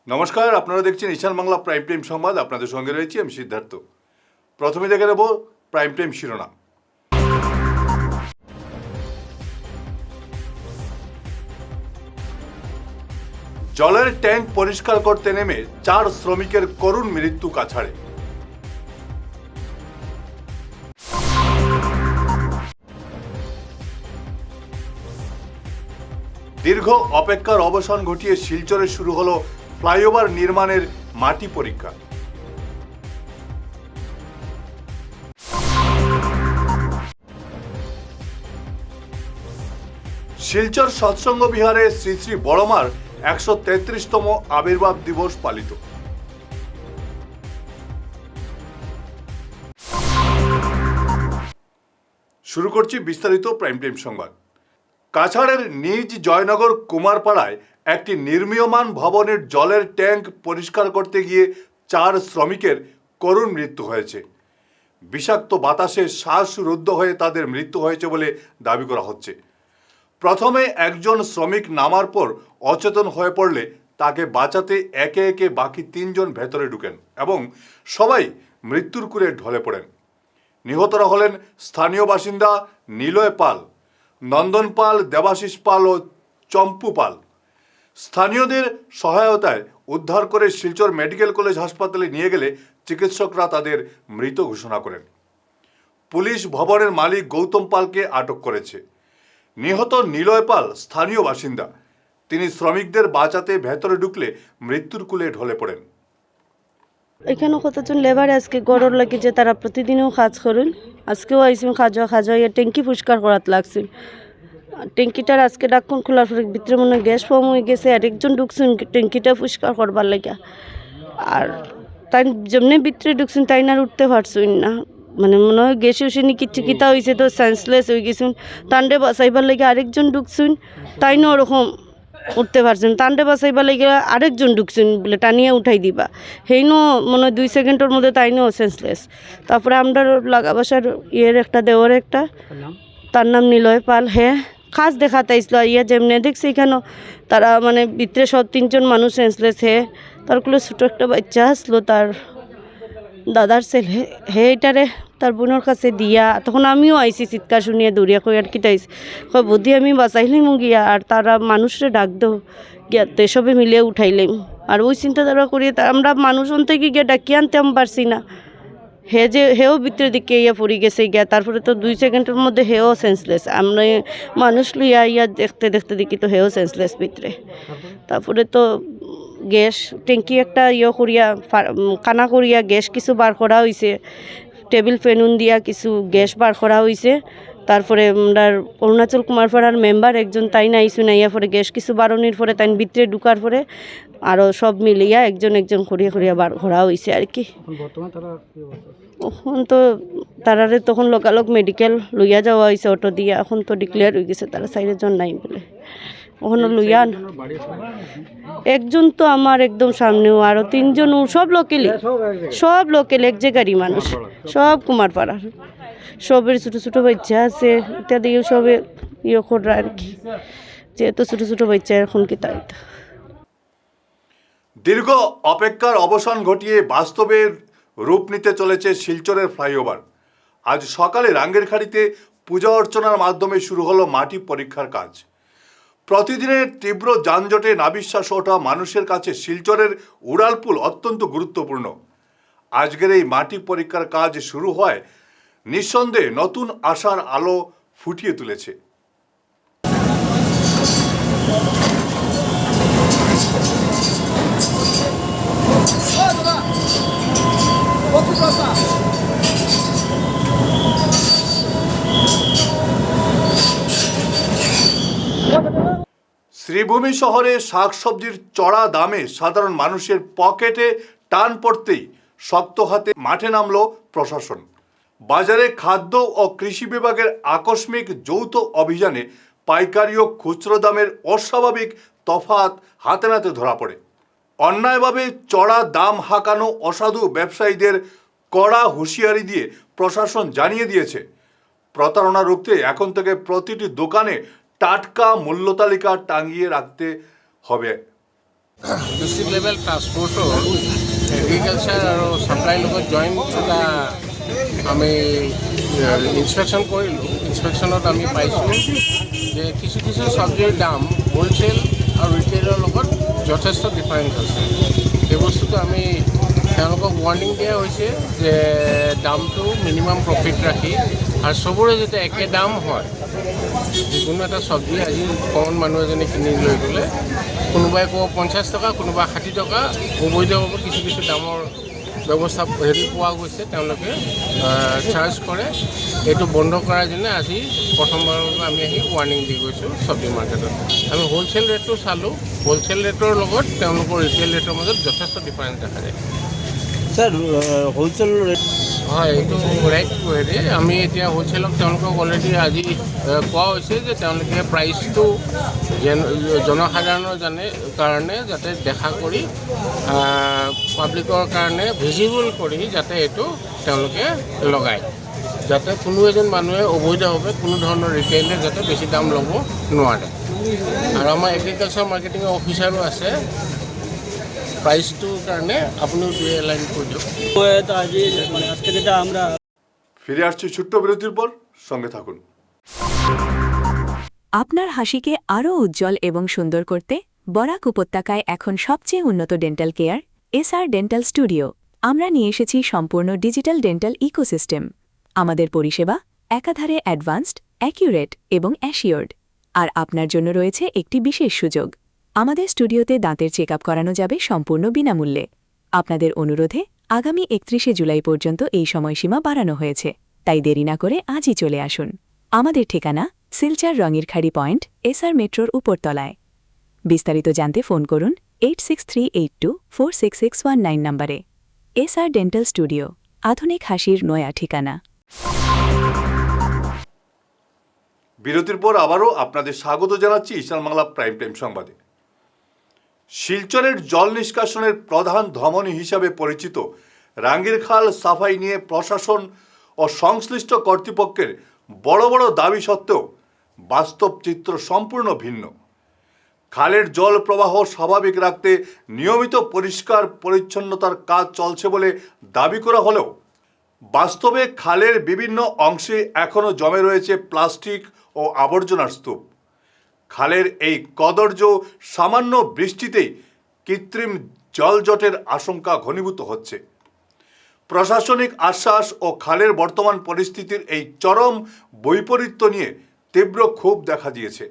নমস্কার, আপনারা দেখছেন ঈশান বাংলা প্রাইম টাইম সংবাদ। আপনাদের সঙ্গে রয়েছি আমি সিদ্ধার্থ। প্রথমে দেখে নেব প্রাইম টাইম শিরোনাম। জলের ট্যাঙ্ক পরিষ্কার করতে নেমে 4 শ্রমিকের করুণ মৃত্যু কাছাড়ে। দীর্ঘ অপেক্ষার অবসান ঘটিয়ে শিলচরে শুরু হলো ফ্লাইওভার নির্মাণের মাটি পরীক্ষা। শিলচর সৎসঙ্গ বিহারে শ্রী শ্রী বড়মার 133তম আবির্ভাব দিবস পালিত। শুরু করছি বিস্তারিত প্রাইম টাইম সংবাদ। কাছাড়ের নিজ জয়নগর কুমারপাড়ায় একটি নির্মীয়মান ভবনের জলের ট্যাঙ্ক পরিষ্কার করতে গিয়ে 4 শ্রমিকের করুণ মৃত্যু হয়েছে। বিষাক্ত বাতাসে শ্বাসরুদ্ধ হয়ে তাদের মৃত্যু হয়েছে বলে দাবি করা হচ্ছে। প্রথমে একজন শ্রমিক নামার পর অচেতন হয়ে পড়লে তাকে বাঁচাতে একে একে বাকি 3 জন ভেতরে ঢুকেন এবং সবাই মৃত্যুর কুলে ঢলে পড়েন। নিহতরা হলেন স্থানীয় বাসিন্দা নিলয় পাল, নন্দন পাল, দেবাশিস পাল ও চম্পু পাল। স্থানীয়দের সহায়তায় উদ্ধার করে শিলচর মেডিকেল কলেজ হাসপাতালে নিয়ে গেলে চিকিৎসকরা তাদের মৃত ঘোষণা করেন। পুলিশ ভবনের মালিক গৌতম পালকে আটক করেছে। নিহত নিলয় পাল স্থানীয় বাসিন্দা। তিনি শ্রমিকদের বাঁচাতে ভেতরে ঢুকলে মৃত্যুর কুলে ঢলে পড়েন। এখানে কতজন লেবার আজকে গড়র লাগে যে তারা প্রতিদিনও কাজ করেন। আজকেও আইসিম খাজা ইয়ে ট্যাঙ্কি পরিষ্কার করাত লাগছিল। ট্যাঙ্কিটার আজকে ডাক্কন খোলার পরে ভিতরে মনে হয় গ্যাস ফর্ম হয়ে গেছে, আর একজন ঢুকছেন ট্যাঙ্কিটা পরিষ্কার করবার লাগে। আর তাই যেমনি ভিতরে ঢুকছেন তাই না উঠতে পারছেন না, মানে মনে হয় গ্যাসে উসেনি কিচ্ছু কিতা হয়েছে, তো সেন্সলেস হয়ে গেছেন। তান্ডে বাঁচাইবার লাগে আরেকজন ঢুকছেন, তাই না ওরকম উঠতে পারছেন। টানতে বাঁচাইবার লাগে আরেকজন ঢুকছেন বলে টানিয়ে উঠাই দিবা, সেইনো মনে হয় 2 সেকেন্ডের মধ্যে তাইনো সেন্সলেস। তারপরে আমরা লাগা বাসার একটা দেওয়ার একটা, তার নাম নিলয় পাল, কাজ দেখাতে আইসল। যেমনি দেখছি এখানে তারা মানে ভিতরে সব 3 জন মানুষ সেন্সলেস। তার কুলে ছোটো একটা বাচ্চা আসলো, তার দাদার ছেলে, এটারে তার বোনের কাছে দিয়া। তখন আমিও আইসি, চিৎকার শুনিয়ে দৌড়িয়া কই আর কিটা আইসি, কই বুদ্ধি আমি বাঁচাইলাম গিয়া, আর তারা মানুষরে ডাক দো গিয়াতে সবে মিলিয়ে উঠাইলাম। আর ওই চিন্তাধারা করিয়ে আমরা মানুষ অন্তে গিয়ে ডাকিয়ে আনতে পারছি না। হেও ভিতরের দিকে পড়ে গেছে গিয়া। তারপরে তো 2 সেকেন্ডের মধ্যে হেও সেন্সলেস। আমরা মানুষ লইয়া দেখতে দেখতে দেখি তো হেও সেন্সলেস ভিতরে। তারপরে তো গ্যাস ট্যাঙ্কি একটা করিয়া কানা করিয়া গ্যাস কিছু বার করা হয়েছে, টেবিল ফ্যানুন দিয়া কিছু গ্যাস বার করা হয়েছে। তারপরে আমরা অরুণাচল কুমারপাড়ার মেম্বার একজন তাই নাইছু নাইয়া পরে গ্যাস কিছু বারণের পরে তাই ভিতরে ঢুকার পরে আরও সব মিলিয়া একজন একজন করিয়া করিয়া বার করা হয়েছে আর কি। এখন তো তারারে তখন লোকালক মেডিকেল লইয়া যাওয়া হয়েছে অটো দিয়া। এখন তো ডিক্লেয়ার হয়ে গেছে তারা 4 জন নাই বলে। ওখানে লইয়া একজন তো আমার একদম সামনেও, আরও 3 জন সব লোকেল এক জায়গারই মানুষ, সব কুমারপাড়ার। সবের ছোটো ছোটো বাচ্চা আছে, এটা দিয়েও সবে করা আর কি, যেহেতু ছোটো ছোটো বাচ্চা এখন কি তাই। দীর্ঘ অপেক্ষার অবসান ঘটিয়ে বাস্তবের রূপ নিতে চলেছে শিলচরের ফ্লাইওভার। আজ সকালে রাঙ্গেরখাড়িতে পূজা অর্চনার মাধ্যমে শুরু হলো মাটি পরীক্ষার কাজ। প্রতিদিনের তীব্র যানজটে নাবিশ্বাস ওঠা মানুষের কাছে শিলচরের উড়ালপুল অত্যন্ত গুরুত্বপূর্ণ। আজকের এই মাটি পরীক্ষার কাজ শুরু হয় নিঃসন্দেহে নতুন আশার আলো ফুটিয়ে তুলেছে। শ্রীভূমি শহরে শাকসবজির চড়া দামে সাধারণ মানুষের পকেটে টান পড়তেই শক্ত হাতে মাঠে নামল প্রশাসন। বাজারে খাদ্য ও কৃষি বিভাগের আকস্মিক যৌথ অভিযানে পাইকারি ও খুচরো দামের অস্বাভাবিক তফাৎ হাতে নাতে ধরা পড়ে। অন্যায়ভাবে চড়া দাম হাঁকানো অসাধু ব্যবসায়ীদের কড়া হুঁশিয়ারি দিয়ে প্রশাসন জানিয়ে দিয়েছে, প্রতারণা রুখতে এখন থেকে প্রতিটি দোকানে টাটকা মূল্য তালিকা টাঙিয়ে রাখতে হবে। ডিস্ট্ৰিক্ট লেভেল টাস্ক ফ'ৰ্চৰ এগ্ৰিকালচাৰ আৰু ছাপ্লাইৰ লগত জইণ্ট এটা আমি ইনস্পেকশ্যন কৰিলোঁ। ইনস্পেকশ্যনত আমি পাইছোঁ যে কিছু কিছু চব্জিৰ দাম হোলচেল আৰু ৰিটেইলৰ লগত যথেষ্ট ডিফাৰেঞ্চ আছে। সেই বস্তুটো আমি তেওঁলোকক ৱাৰ্ণিং দিয়া হৈছে যে দামটো মিনিমাম প্ৰফিট ৰাখি আৰু চবৰে যেতিয়া একে দাম হয়, যিকোনো এটা চব্জি আজি কমন মানুহ এজনে কিনি লৈ গ'লে কোনোবাই ক'ব 50 টকা, কোনোবাই 60 টকা, অবৈধভাৱে কিছু কিছু দামৰ ব্যৱস্থা পোৱা গৈছে, তেওঁলোকে চাৰ্জ কৰে। এইটো বন্ধ কৰাৰ যেনে আজি প্ৰথমবাৰৰ বাবে আমি আহি ৱাৰ্ণিং দি গৈছোঁ চব্জি মাৰ্কেটত। আমি হোলচেল ৰেটটো চালোঁ, হোলচেল ৰেটৰ লগত তেওঁলোকৰ ৰিটেইল ৰেটৰ মাজত যথেষ্ট ডিফাৰেঞ্চ দেখা যায়। স্যার হোলসেল রেট হয়, এইটো ৰাইট হেৰি আমি এতিয়া হোলচেলক তেওঁলোকক অলৰেডি আজি কোৱা হৈছে যে তেওঁলোকে প্ৰাইচটো জনসাধাৰণৰ কাৰণে যাতে দেখা কৰি পাব্লিকৰ কাৰণে ভিজিবল কৰি যাতে এইটো তেওঁলোকে লগায়, যাতে কোনো এজন মানুহে অবৈধভাৱে কোনো ধৰণৰ ৰিটেইলে যাতে বেছি দাম ল'ব নোৱাৰে। আৰু আমাৰ এগ্ৰিকালচাৰ মাৰ্কেটিং অফিচাৰো আছে, প্রাইসটোৰ কাৰণে আপুনিও দুই লাইন কৈ দিয়ক। তো আজি মানে আজকে যেটা আমরা ফিরে আসছি ছোট্ট বিরতির পর, সঙ্গে থাকুন। আপনার হাসিকে আরও উজ্জ্বল এবং সুন্দর করতে বরাক উপত্যকায় এখন সবচেয়ে উন্নত dental care SR dental studio. আমরা নিয়ে এসেছি সম্পূর্ণ ডিজিটাল ডেন্টাল ইকোসিস্টেম। আমাদের পরিষেবা একাধারে অ্যাডভান্সড, অ্যাকিউরেট এবং অ্যাসিওর্ড। আর আপনার জন্য রয়েছে একটি বিশেষ সুযোগ। আমাদের স্টুডিওতে দাঁতের চেক আপ করানো যাবে সম্পূর্ণ বিনামূল্যে। আপনাদের অনুরোধে আগামী 31শে জুলাই পর্যন্ত এই সময়সীমা বাড়ানো হয়েছে, তাই দেরি না করে আজই চলে আসুন। আমাদের ঠিকানা সিলচার রঙিরখাড়ি পয়েন্ট, এসআর মেট্রোর উপরতলায়। বিস্তারিত জানতে ফোন করুন 8638246619 নম্বরে। এসআর ডেন্টাল স্টুডিও, আধুনিক হাসির নয়া ঠিকানা। বিরতির পর আবারও আপনাদের স্বাগত জানাচ্ছি ঈশান বাংলা প্রাইম টাইম সংবাদে। শিলচরের জল নিষ্কাশনের প্রধান ধমনী হিসাবে পরিচিত রাঙ্গিরখাল সাফাই নিয়ে প্রশাসন ও সংশ্লিষ্ট কর্তৃপক্ষের বড় বড় দাবি সত্ত্বেও বাস্তব চিত্র সম্পূর্ণ ভিন্ন। খালের জল প্রবাহ স্বাভাবিক রাখতে নিয়মিত পরিষ্কার পরিচ্ছন্নতার কাজ চলছে বলে দাবি করা হলেও বাস্তবে খালের বিভিন্ন অংশে এখনও জমে রয়েছে প্লাস্টিক ও আবর্জনার স্তূপ। খালের এই কদর্য সামান্য বৃষ্টিতেই কৃত্রিম জলজটের আশঙ্কা ঘনীভূত হচ্ছে। প্রশাসনিক আশ্বাস ও খালের বর্তমান পরিস্থিতির এই চরম বৈপরীত্য নিয়ে তীব্র ক্ষোভ দেখা দিয়েছে।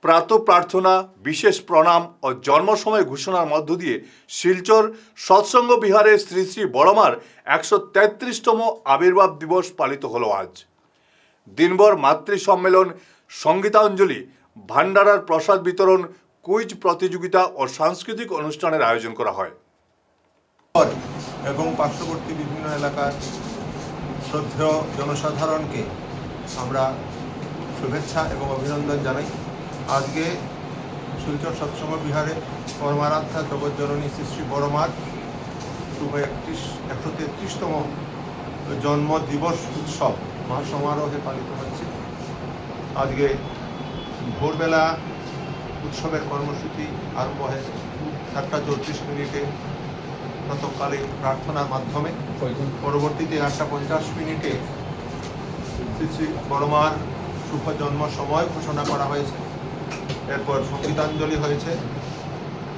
প্রাতঃ প্রার্থনা, বিশেষ প্রণাম ও জন্মসময় ঘোষণার মধ্য দিয়ে শিলচর সৎসঙ্গ বিহারে শ্রী শ্রী বড়মার 133তম আবির্ভাব দিবস পালিত হল আজ। দিনভর মাতৃ সম্মেলন, সঙ্গীতাঞ্জলি, ভান্ডারার প্রসাদ বিতরণ, কুইজ প্রতিযোগিতা ও সাংস্কৃতিক অনুষ্ঠানের আয়োজন করা হয় এবং পার্শ্ববর্তী বিভিন্ন এলাকার শ্রদ্ধেয় জনসাধারণকে আমরা শুভেচ্ছা এবং অভিনন্দন জানাই। আজকে শিলচর সৎসঙ্গ বিহারে পরমারাধ্যা জগৎজননী শ্রী শ্রী বড়মার 133তম জন্ম দিবস উৎসব মহাসমারোহে পালিত হচ্ছে। আজকে ভোরবেলা উৎসবের কর্মসূচি আরম্ভ হয়েছে 7:34 প্রাতঃকালীন প্রার্থনার মাধ্যমে। পরবর্তীতে 8:50 শ্রী শ্রী বড়মার শুভ জন্ম সময় ঘোষণা করা হয়েছে। এরপর সঙ্গীতাঞ্জলি হয়েছে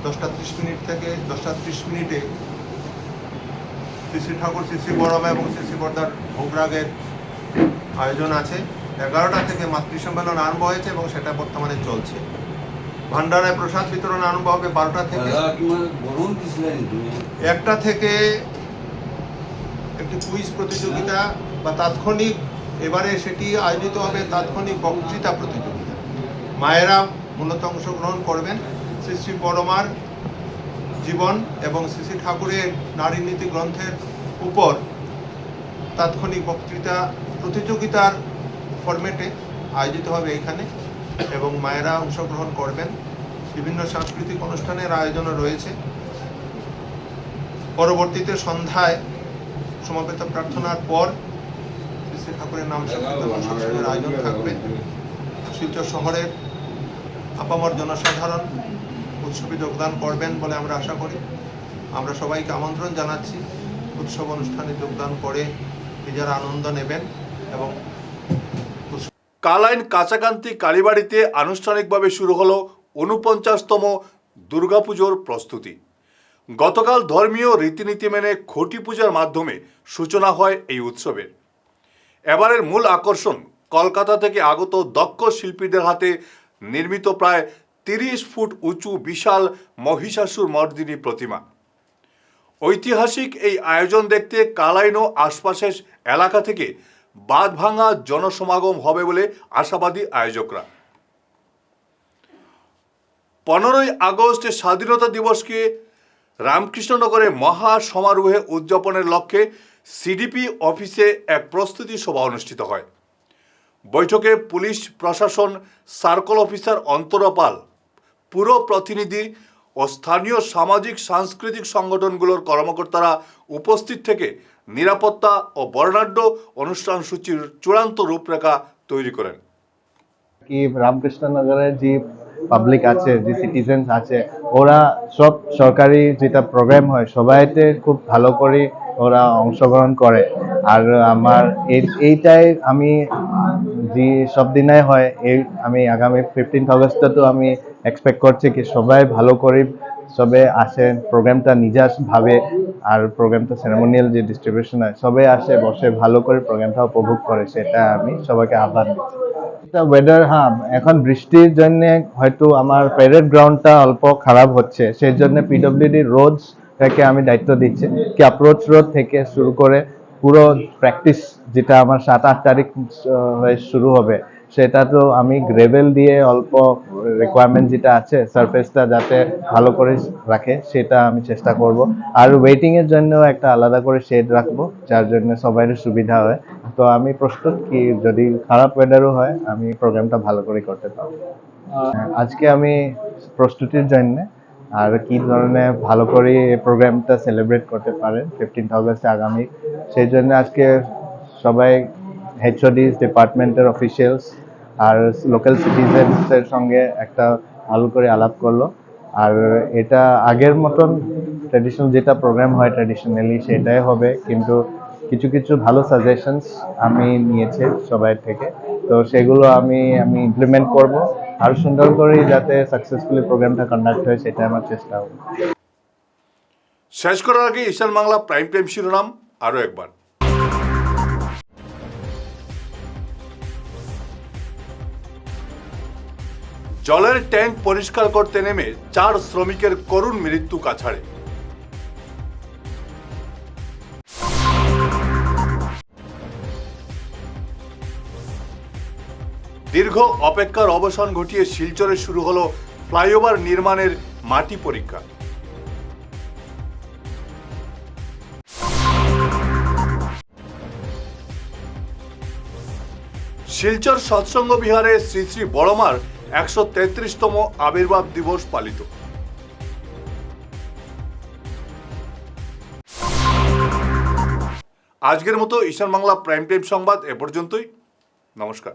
10:30 থেকে 10:30 শ্রী শ্রী ঠাকুর, শ্রী শ্রী বড়মা এবং শ্রী শ্রী বড়দার ভোগরাগের আয়োজন আছে। 11টা থেকে মাতৃ সম্মেলন আরম্ভ হয়েছে এবং সেটা বর্তমানে চলছে। ভান্ডারায় প্রসাদ বিতরণ আরম্ভ হবে 12টা থেকে। 1টা থেকে একটি কুইজ প্রতিযোগিতা বা তাৎক্ষণিক, এবারে সেটি আয়োজিত হবে তাৎক্ষণিক বক্তৃতা প্রতিযোগিতা। মায়েরা মূলত অংশগ্রহণ করবেন। শ্রী শ্রী বড়মার জীবন এবং শ্রী শ্রী ঠাকুরের নারী নীতি গ্রন্থের উপর তাৎক্ষণিক বক্তৃতা প্রতিযোগিতার ফরম্যাটে আয়োজিত হবে এখানে এবং মায়েরা অংশগ্রহণ করবেন। বিভিন্ন সাংস্কৃতিক অনুষ্ঠানের আয়োজনও রয়েছে। পরবর্তীতে সন্ধ্যায় সমাবেত প্রার্থনার পর শ্রী শ্রী ঠাকুরের নাম সংকীর্তন সৎসঙ্গের আয়োজন থাকবে। শিলচর শহরের আপামর জনসাধারণ উৎসবে যোগদান করবেন বলে আমরা আশা করি। আমরা সবাইকে আমন্ত্রণ জানাচ্ছি উৎসব অনুষ্ঠানে যোগদান করে নিজেরা আনন্দ নেবেন এবং কালাইন কাছাকান্তি কালীবাড়িতে আনুষ্ঠানিকভাবে শুরু হলো ৪৯তম দুর্গাপুজোর প্রস্তুতি। গতকাল ধর্মীয় রীতিনীতি মেনে খুঁটি পূজার মাধ্যমে সূচনা হয় এই উৎসবের। এবারের মূল আকর্ষণ কলকাতা থেকে আগত দক্ষ শিল্পীদের হাতে নির্মিত প্রায় ৩০ ফুট উঁচু বিশাল মহিষাসুর মর্দিনী প্রতিমা। ঐতিহাসিক এই আয়োজন দেখতে কালাইন ও আশপাশের এলাকা থেকে বাঁধভাঙা জনসমাগম হবে বলে আশাবাদী আয়োজকরা। ১৫ই আগস্ট স্বাধীনতা দিবসকে রামকৃষ্ণনগরে মহা সমারোহে উদযাপনের লক্ষ্যে সিডিপি অফিসে এক প্রস্তুতি সভা অনুষ্ঠিত হয়। বৈঠকে পুলিশ প্রশাসন, সার্কেল অফিসার অন্তরা পাল, পুর প্রতিনিধি ও স্থানীয় সামাজিক সাংস্কৃতিক সংগঠনগুলোর কর্মকর্তারা উপস্থিত থেকে নিরাপত্তা ও বর্ণাঢ্য অনুষ্ঠান সূচির চূড়ান্ত রূপরেখা তৈরি করেন। কি রামকৃষ্ণনগরের যে পাবলিক আছে, যে সিটিজেন্স আছে, ওরা সব সরকারি যেটা প্রোগ্রাম হয় সবাইতে খুব ভালো করে ওরা অংশগ্রহণ করে। আর আমার এইটাই আমি যে সব দিনে হয় এই আমি আগামী 15th আগস্টে তো আমি এক্সপেক্ট করছি কি সবাই ভালো করে সবে আসেন, প্রোগ্রামটা নিজস্বভাবে আর প্রোগ্রামটা সেরেমোনিয়াল যে ডিস্ট্রিবিউশন হয় সবাই আসে, বসে ভালো করে প্রোগ্রামটা উপভোগ করে, সেটা আমি সবাইকে আহ্বান দিচ্ছি। ওয়েদার, হ্যাঁ, এখন বৃষ্টির জন্য হয়তো আমার প্যারেড গ্রাউন্ডটা অল্প খারাপ হচ্ছে, সেই জন্য পিডব্লিউডি রোডস থেকে আমি দায়িত্ব দিচ্ছি কি অ্যাপ্রোচ রোড থেকে শুরু করে পুরো প্র্যাকটিস যেটা আমার 7-8 তারিখ হয়ে শুরু হবে, সেটা তো আমি গ্রেভেল দিয়ে অল্প রিকোয়ারমেন্ট যেটা আছে সারফেসটা যাতে ভালো করে রাখে সেটা আমি চেষ্টা করব। আর ওয়েটিং এর জন্য একটা আলাদা করে শেড রাখবো যার জন্য সবাইয়ের সুবিধা হয়। তো আমি প্রস্তুত কি যদি খারাপ ওয়েদারও হয় আমি প্রোগ্রামটা ভালো করে করতে পারবো। আজকে আমি প্রস্তুতির জন্য আর কি ধরনের ভালো করে এই প্রোগ্রামটা সেলিব্রেট করতে পারেন 15th আগস্ট আগামী, সেই জন্য আজকে সবাই HODs, ডিপার্টমেন্টের অফিসিয়ালস আর লোকাল সিটিজেন্সের সঙ্গে একটা ভালো করে আলাপ করলো। আর এটা আগের মতন ট্র্যাডিশনাল যেটা প্রোগ্রাম হয় ট্র্যাডিশনালি সেটাই হবে, কিন্তু কিছু কিছু ভালো সাজেশনস আমি নিয়েছি সবাই থেকে, তো সেগুলো আমি ইমপ্লিমেন্ট করব আর সুন্দর করে যাতে সাকসেসফুলি প্রোগ্রামটা কন্ডাক্ট হয় সেটা আমার চেষ্টা হবে। শেষ করার আগে ঈশান বাংলা প্রাইম টাইম শিরোনাম আরও একবার। জলের ট্যাঙ্ক পরিষ্কার করতে নেমে 4 শ্রমিকের করুণ মৃত্যু কাছাড়ে। দীর্ঘ অপেক্ষার অবসান ঘটিয়ে শিলচরে শুরু হলো ফ্লাইওভার নির্মাণের মাটি পরীক্ষা। শিলচর সৎসঙ্গ বিহারে শ্রী শ্রী বড়মার 133তম আবির্ভাব দিবস পালিত। আজকের মতো ঈশান বাংলা প্রাইম টাইম সংবাদ এ পর্যন্তই। নমস্কার।